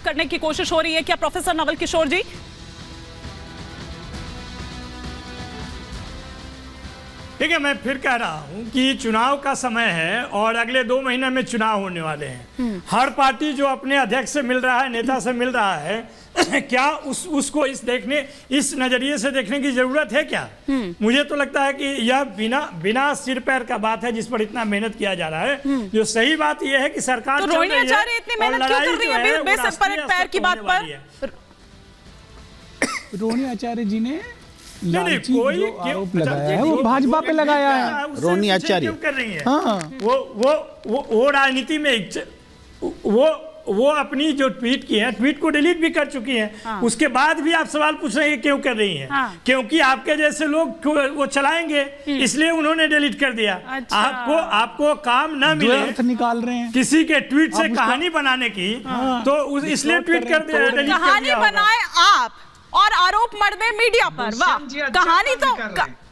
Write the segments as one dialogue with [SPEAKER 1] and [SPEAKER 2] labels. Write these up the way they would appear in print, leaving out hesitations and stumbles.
[SPEAKER 1] करने की कोशिश हो रही है क्या प्रोफेसर नवल किशोर जी?
[SPEAKER 2] ठीक है, मैं फिर कह रहा हूं कि चुनाव का समय है और अगले 2 महीने में चुनाव होने वाले हैं। हर पार्टी जो अपने अध्यक्ष से मिल रहा है, नेता से मिल रहा है, क्या उसको इस नजरिए से देखने की जरूरत है क्या? मुझे तो लगता है कि यह बिना सिर पैर का बात है जिस पर इतना मेहनत किया जा रहा है। जो सही बात यह है कि सरकार
[SPEAKER 1] तो रोहिणी आचार्य इतनी मेहनत क्यों कर रही है बेसिर पैर की बात पर?
[SPEAKER 3] रोहिणी आचार्य जी ने
[SPEAKER 2] नहीं, कोई
[SPEAKER 3] आरोप लगाया है वो भाजपा पे लगाया है।
[SPEAKER 2] रोहिणी आचार्य क्यों कर रही है? हाँ, वो राजनीति में वो अपनी जो ट्वीट की है, ट्वीट को डिलीट भी कर चुकी हैं। हाँ। उसके बाद भी आप सवाल पूछ रहे हैं क्यों कर रही हैं? हाँ। क्योंकि आपके जैसे लोग वो चलाएंगे, इसलिए उन्होंने डिलीट कर दिया। अच्छा। आपको काम ना मिले,
[SPEAKER 3] निकाल रहे हैं
[SPEAKER 2] किसी के ट्वीट से कहानी बनाने की। हाँ। तो इसलिए ट्वीट कर दिया,
[SPEAKER 1] कहानी बनाए आप और आरोप मर दे मीडिया पर। वाह, कहानी तो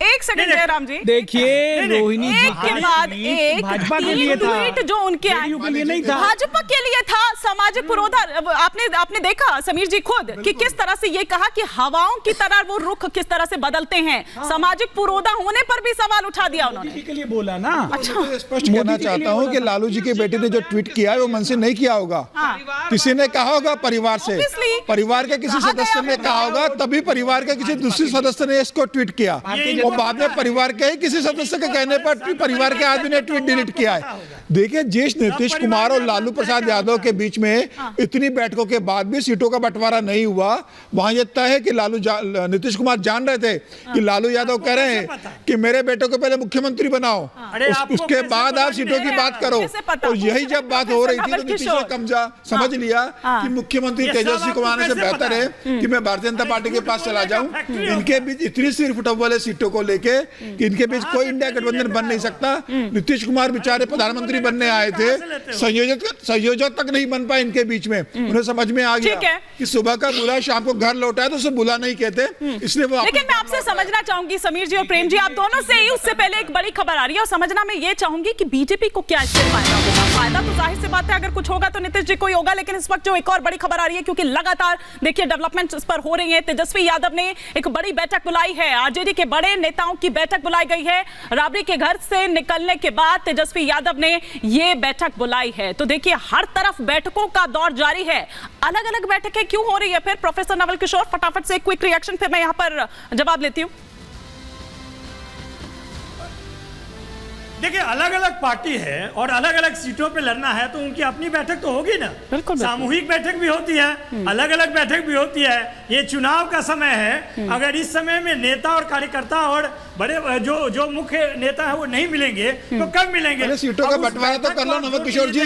[SPEAKER 1] एक सेकंड जयराम जी
[SPEAKER 3] देखिए, रोहिणी जी
[SPEAKER 1] के बाद एक
[SPEAKER 3] भाजपा के लिए था,
[SPEAKER 1] ट्वीट जो उनके
[SPEAKER 3] नहीं था,
[SPEAKER 1] भाजपा के लिए था। सामाजिक पुरोधा आपने देखा समीर जी खुद कि किस तरह से ये कहा कि हवाओं की तरह वो रुख किस तरह से बदलते हैं। सामाजिक पुरोधा होने पर भी सवाल उठा दिया उन्होंने।
[SPEAKER 3] के लिए बोला ना।
[SPEAKER 4] अच्छा, स्पष्ट कहना चाहता हूँ कि लालू जी के बेटे ने जो ट्वीट किया है वो मन से नहीं किया होगा। किसी ने कहा होगा परिवार से, परिवार के किसी सदस्य ने कहा होगा, तभी परिवार के किसी दूसरे सदस्य ने इसको ट्वीट किया। और बाद में परिवार के ही किसी सदस्य के कहने पर परिवार के आदमी ने ट्वीट डिलीट किया है। देखिए, जिस नीतीश कुमार और लालू प्रसाद यादव के बीच में इतनी बैठकों के बाद भी सीटों का बंटवारा नहीं हुआ, वहां यह तय है कि नीतीश कुमार जान रहे थे कि लालू यादव कह रहे हैं कि मेरे बेटे को पहले मुख्यमंत्री बनाओ, उसके बाद आप सीटों की बात करो। और यही जब बात हो रही थी तो नीतीश ने कब्जा समझ लिया कि मुख्यमंत्री तेजस्वी को बनाने से बेहतर है कि मैं भारतीय जनता पार्टी के पास चला जाऊं। इनके बीच इतनी सिर फुटब वाले सीटों को लेके कि इनके बीच कोई इंडिया गठबंधन बन नहीं सकता। नीतीश कुमार बेचारे प्रधानमंत्री बनने आए थे, संयोजक तक नहीं बन पाए इनके बीच में। उन्हें समझ में आ गया कि सुबह का बुला शाम को घर लौटा है तो उसे बुला नहीं कहते, इसलिए वो।
[SPEAKER 1] लेकिन मैं आपसे समझना चाहूंगी समीर जी और प्रेम जी, आप दोनों से ही उससे पहले एक बड़ी खबर आ रही है और समझना मैं ये चाहूंगी कि बीजेपी को क्या इससे फायदा होगा। फायदा तो जाहिर सी बात है, अगर कुछ होगा तो नीतीश जी को ही होगा। लेकिन इस वक्त जो एक और बड़ी खबर आ रही है, क्योंकि लगातार देखिए डेवलपमेंट इस पर हो रही है, तेजस्वी यादव ने एक बड़ी बैठक बुलाई है, आरजेडी के बड़े नेताओं की बैठक बुलाई गई है। राबड़ी के घर से निकलने के बाद तेजस्वी यादव ने ये बैठक बुलाई है। तो देखिए, हर तरफ बैठकों का दौर जारी है। अलग अलग बैठकें क्यों हो रही है? फिर प्रोफेसर नवल किशोर फटाफट से क्विक रिएक्शन, फिर मैं यहां पर जवाब लेती हूं।
[SPEAKER 2] देखिए, अलग अलग पार्टी है और अलग अलग सीटों पे लड़ना है तो उनकी अपनी बैठक तो होगी ना। सामूहिक बैठक भी होती है, अलग अलग बैठक भी होती है। ये चुनाव का समय है, अगर इस समय में नेता और कार्यकर्ता और बड़े जो मुख्य नेता है वो नहीं मिलेंगे तो कब मिलेंगे?
[SPEAKER 4] सीटों का बंटवारा तो कर लो नवल किशोर जी।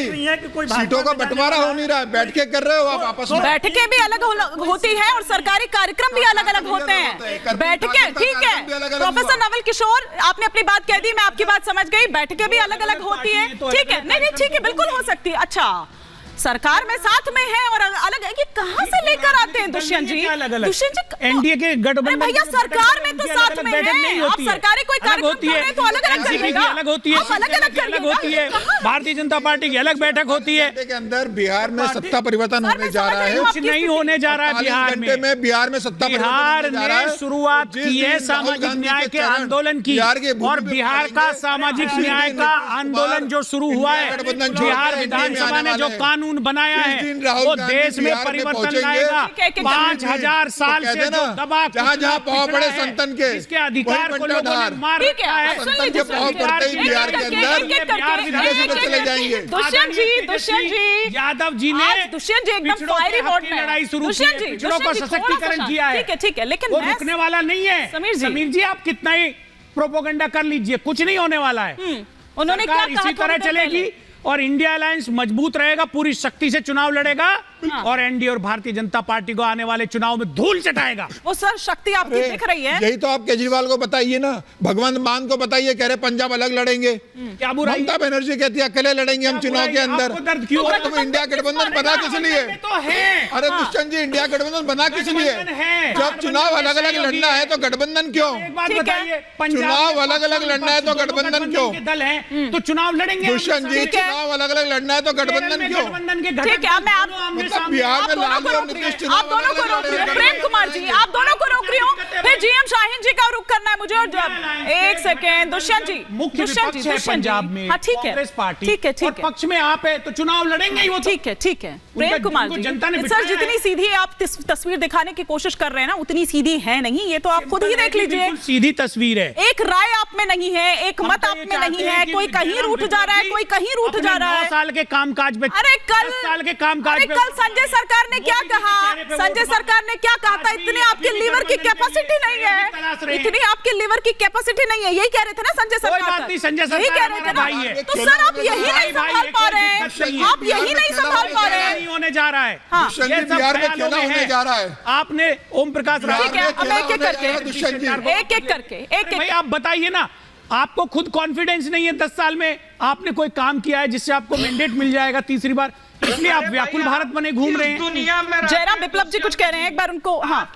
[SPEAKER 4] सीटों का बंटवारा हो नहीं रहा, बैठ के कर रहे हो आप आपस में।
[SPEAKER 1] बैठकें भी अलग होती है और सरकारी कार्यक्रम भी अलग अलग होते हैं। बैठकें ठीक है, प्रोफेसर नवल किशोर आपने अपनी बात कह दी, मैं आपकी बात समझ गई। बैठकें भी अलग अलग होती है, ठीक है, नहीं ठीक है, बिल्कुल हो सकती है। अच्छा, सरकार में साथ में है और अलग है, ये कहां से लेकर आते हैं दुष्यंत जी? दुष्यंत जी,
[SPEAKER 3] एनडीए के गठबंधन
[SPEAKER 1] भैया सरकार में तो साथ में है, आप सरकारी कोई कार्यक्रम
[SPEAKER 3] होती है
[SPEAKER 1] तो अलग अलग करिएगा,
[SPEAKER 3] अलग होती है, अलग होती है, भारतीय जनता पार्टी की अलग बैठक होती है।
[SPEAKER 4] के अंदर बिहार में सत्ता परिवर्तन होने जा रहा है,
[SPEAKER 3] कुछ नहीं होने जा रहा है
[SPEAKER 4] बिहार में सत्ता
[SPEAKER 3] बिहार ने शुरुआत की है सामाजिक न्याय के आंदोलन की, और बिहार का सामाजिक न्याय का आंदोलन जो शुरू हुआ है, बिहार विधानसभा ने जो कानून बनाया है वो देश में परिवर्तन लाएगा। 5000 साल से जो दबा
[SPEAKER 4] जहाँ पाँव पड़े संतन के,
[SPEAKER 3] इसके अधिकार को लोगों ने मार रखा है,
[SPEAKER 4] संतन के पाँव पड़ते ही बिहार के अंदर चले जाएंगे।
[SPEAKER 1] दुष्यंत जी
[SPEAKER 3] यादव जी ने
[SPEAKER 1] दुष्यंत जी एकदम फायरी मोड में
[SPEAKER 3] लड़ाई शुरू की, पिछड़ों को सशक्तिकरण किया है,
[SPEAKER 1] ठीक है, लेकिन
[SPEAKER 3] वो रुकने वाला नहीं है। समीर जी, आप कितना ही प्रोपोगंडा कर लीजिए, कुछ नहीं होने वाला है।
[SPEAKER 1] उन्होंने क्या कहा?
[SPEAKER 3] इसी तरह चलेगी और इंडिया अलायंस मजबूत रहेगा, पूरी शक्ति से चुनाव लड़ेगा और एनडीए और भारतीय जनता पार्टी को आने वाले चुनाव में धूल चटाएगा।
[SPEAKER 1] वो सर शक्ति आपकी दिख रही है।
[SPEAKER 4] यही तो आप केजरीवाल को बताइए ना, भगवंत मान को बताइए, कह रहे पंजाब अलग लड़ेंगे।
[SPEAKER 3] क्या बुराई?
[SPEAKER 4] ममता बनर्जी कहती है अकेले लड़ेंगे हम चुनाव के अंदर। तुम इंडिया गठबंधन बना किस लिए? अरे दुष्यंत जी, इंडिया गठबंधन बना किस लिए? जब चुनाव अलग अलग लड़ना है तो गठबंधन क्यों? चुनाव अलग अलग लड़ना है तो गठबंधन क्यों?
[SPEAKER 3] दल है तो चुनाव लड़ेंगे।
[SPEAKER 4] दुष्यंत जी, चुनाव अलग अलग लड़ना है तो गठबंधन क्यों?
[SPEAKER 1] ठीक है, मैं
[SPEAKER 4] बिहार में लालू और नीतीश चुनाव
[SPEAKER 1] आप दोनों को रोक रही हो। प्रेम कुमार जी, आप दोनों को रोक रही हो। फिर जीएम शाहीन जी का रुख करना है मुझे। एक सेकेंड, दुष्यंत जी,
[SPEAKER 3] मुख्य विपक्ष है पंजाब में,
[SPEAKER 1] हाँ ठीक है,
[SPEAKER 3] कांग्रेस पार्टी,
[SPEAKER 1] ठीक है,
[SPEAKER 3] और पक्ष में आप है तो चुनाव लड़ेंगे ही वो।
[SPEAKER 1] ठीक है, ठीक है। प्रेम कुमार जी,
[SPEAKER 3] जनता ने
[SPEAKER 1] सर जितनी सीधी आप तस्वीर दिखाने की कोशिश कर रहे हैं ना, उतनी सीधी है नहीं। ये तो आप खुद ही देख लीजिए,
[SPEAKER 3] सीधी तस्वीर है।
[SPEAKER 1] एक राय आप में नहीं है, एक मत आप में नहीं है, कोई कहीं रूठ जा रहा है, कोई कहीं रूठ जा रहा है।
[SPEAKER 3] 9 साल के कामकाज पे,
[SPEAKER 1] अरे कल
[SPEAKER 3] 10 साल के कामकाज पे,
[SPEAKER 1] कल संजय सरकार ने क्या कहा? संजय सरकार ने क्या कहा था? इतनी आपकी लीवर की कैपेसिटी नहीं है, इतनी आपकी लीवर की कैपेसिटी नहीं है, यही कह रहे थे ना संजय सरकार।
[SPEAKER 3] कोई बात नहीं, संजय सरकार
[SPEAKER 1] यही कह रहे थे ना। तो सर आप यही नहीं संभाल पा रहे हैं, आप यही नहीं संभाल पा रहे हैं।
[SPEAKER 3] नहीं होने जा रहा है,
[SPEAKER 1] हाँ।
[SPEAKER 3] ये सब
[SPEAKER 4] बिहार में
[SPEAKER 3] ख्यालों
[SPEAKER 4] खेला
[SPEAKER 3] में
[SPEAKER 4] होने
[SPEAKER 3] है।
[SPEAKER 4] जा रहा है।
[SPEAKER 3] आपने ओम प्रकाश रावत,
[SPEAKER 1] ठीक है, अब एक एक करके, एक एक करके, एक
[SPEAKER 3] भाई
[SPEAKER 1] एक।
[SPEAKER 3] आप बताइए ना, आपको खुद कॉन्फिडेंस नहीं है 10 साल में आपने कोई काम किया है जिससे आपको मैंडेट मिल जाएगा तीसरी बार, इसलिए आप व्याकुल भारत बने घूम रहे हैं।
[SPEAKER 5] दुनिया में
[SPEAKER 1] जयराम विप्लव जी कुछ कह रहे हैं, एक बार उनको। हाँ,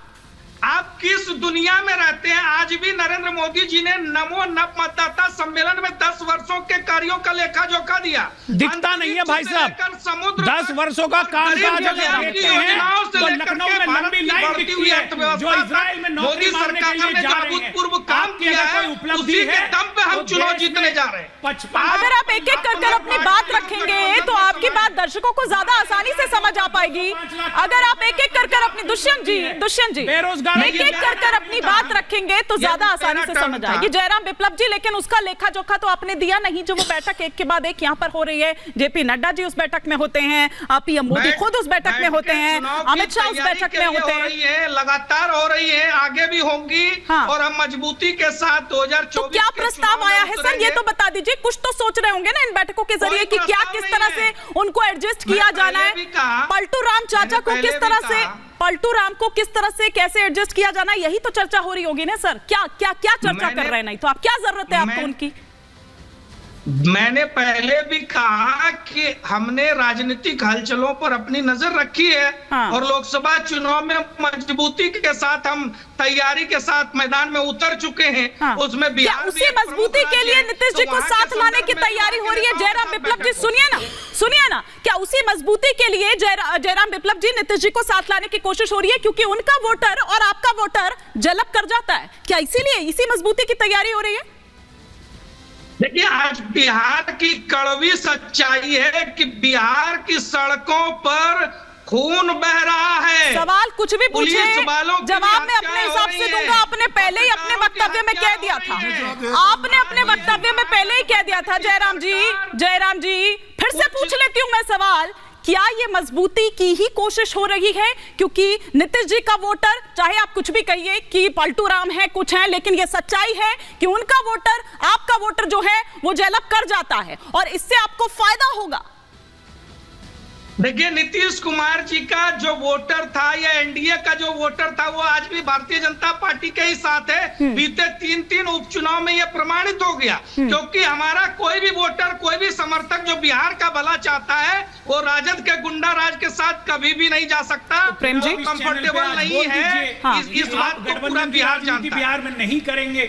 [SPEAKER 5] आप किस दुनिया में रहते हैं? आज भी नरेंद्र मोदी जी ने नमो नप मतदाता सम्मेलन में 10 वर्षों के कार्यों का लेखा जोखा दिया।
[SPEAKER 3] दिखता नहीं है भाई साहब,
[SPEAKER 5] समुद्र
[SPEAKER 3] 10 वर्षों का कामकाज अगर देखते हैं तो लखनऊ में लंबी लाइन दिखती है। जो इजराइल में
[SPEAKER 5] मोदी
[SPEAKER 3] नौकरी मारने के
[SPEAKER 5] सरकार
[SPEAKER 3] लिए
[SPEAKER 5] ने
[SPEAKER 3] जा
[SPEAKER 5] जो
[SPEAKER 3] रहे हैं,
[SPEAKER 5] अभूतपूर्व काम
[SPEAKER 3] आपकी
[SPEAKER 5] किया
[SPEAKER 3] अगर
[SPEAKER 5] है,
[SPEAKER 3] कोई उपलब्धि
[SPEAKER 5] उसी के
[SPEAKER 3] है
[SPEAKER 5] दम पे हम
[SPEAKER 3] तो
[SPEAKER 5] चुनाव
[SPEAKER 3] देश
[SPEAKER 5] जीतने
[SPEAKER 3] में
[SPEAKER 5] जा रहे हैं।
[SPEAKER 3] 55
[SPEAKER 1] अगर आप एक एक कर अपनी बात रखेंगे तो आपकी बात दर्शकों को ज्यादा आसानी से समझ आ पाएगी। अगर आप एक एक कर अपनी, दुष्यंत जी
[SPEAKER 3] बेरोजगार
[SPEAKER 1] एक एक कर अपनी बात रखेंगे तो ज्यादा आसानी से समझ आएगी। जयराम विप्लव जी, लेकिन उसका लेखा जोखा तो आपने दिया नहीं, जो वो बैठक एक के बाद एक यहाँ पर हो रही है। जेपी नड्डा जी उस बैठक में होते हैं, पीएम मोदी खुद उस बैठक में होते हैं, अमित शाह उस बैठक में होते हैं,
[SPEAKER 5] लगातार हो रही है, आगे भी होंगी।
[SPEAKER 1] हाँ।
[SPEAKER 5] और हम मजबूती के साथ 2024
[SPEAKER 1] तो क्या प्रस्ताव आया है सर, ये तो बता दीजिए। कुछ तो सोच रहे होंगे ना इन बैठकों के जरिए कि क्या किस तरह से उनको एडजस्ट किया जाना है। पलटू राम चाचा को किस तरह से, पलटू राम को किस तरह से कैसे एडजस्ट किया जाना, यही तो चर्चा हो रही होगी ना सर। क्या क्या क्या चर्चा कर रहे हैं? नहीं तो आप क्या जरूरत है आपको उनकी?
[SPEAKER 5] मैंने पहले भी कहा कि हमने राजनीतिक हलचलों पर अपनी नजर रखी है।
[SPEAKER 1] हाँ।
[SPEAKER 5] और लोकसभा चुनाव में मजबूती के साथ हम तैयारी के साथ मैदान में उतर चुके हैं।
[SPEAKER 1] हाँ।
[SPEAKER 5] उसमें
[SPEAKER 1] क्या
[SPEAKER 5] बिहार
[SPEAKER 1] उसी मजबूती के लिए नीतीश जी को साथ लाने की तैयारी हो रही है? जयराम विप्लव जी सुनिए ना, क्या उसी मजबूती के लिए जयराम विप्लव जी नीतीश जी को साथ लाने की कोशिश हो रही है क्योंकि उनका वोटर और आपका वोटर जलब कर जाता है? क्या इसीलिए इसी मजबूती की तैयारी हो रही है?
[SPEAKER 5] देखिए, आज बिहार की कड़वी सच्चाई है कि बिहार की सड़कों पर खून बह रहा है।
[SPEAKER 1] सवाल कुछ भी पूछे,
[SPEAKER 5] वालों की
[SPEAKER 1] जवाब मैं
[SPEAKER 5] हत्या
[SPEAKER 1] अपने
[SPEAKER 5] हो
[SPEAKER 1] हिसाब
[SPEAKER 5] रही
[SPEAKER 1] से
[SPEAKER 5] है।
[SPEAKER 1] दूंगा। आपने पहले ही अपने वक्तव्य में कह दिया था, आपने अपने वक्तव्य में पहले ही कह दिया था। जयराम जी फिर से पूछ लेती हूं मैं सवाल, क्या ये मजबूती की ही कोशिश हो रही है? क्योंकि नीतीश जी का वोटर, चाहे आप कुछ भी कहिए कि पलटू राम है कुछ है, लेकिन ये सच्चाई है कि उनका वोटर, आपका वोटर जो है वो जलब कर जाता है और इससे आपको फायदा होगा।
[SPEAKER 5] देखिए, नीतीश कुमार जी का जो वोटर था या एनडीए का जो वोटर था वो आज भी भारतीय जनता पार्टी के ही साथ है। बीते 3 उपचुनाव में यह प्रमाणित हो गया, क्योंकि हमारा कोई भी वोटर, कोई भी समर्थक जो बिहार का भला चाहता है वो राजद के गुंडा राज के साथ कभी भी नहीं जा सकता।
[SPEAKER 1] प्रेम जी,
[SPEAKER 5] कंफर्टेबल नहीं है।
[SPEAKER 3] हाँ।
[SPEAKER 5] इस बात को पूरा बिहार जानता है।
[SPEAKER 3] बिहार में नहीं करेंगे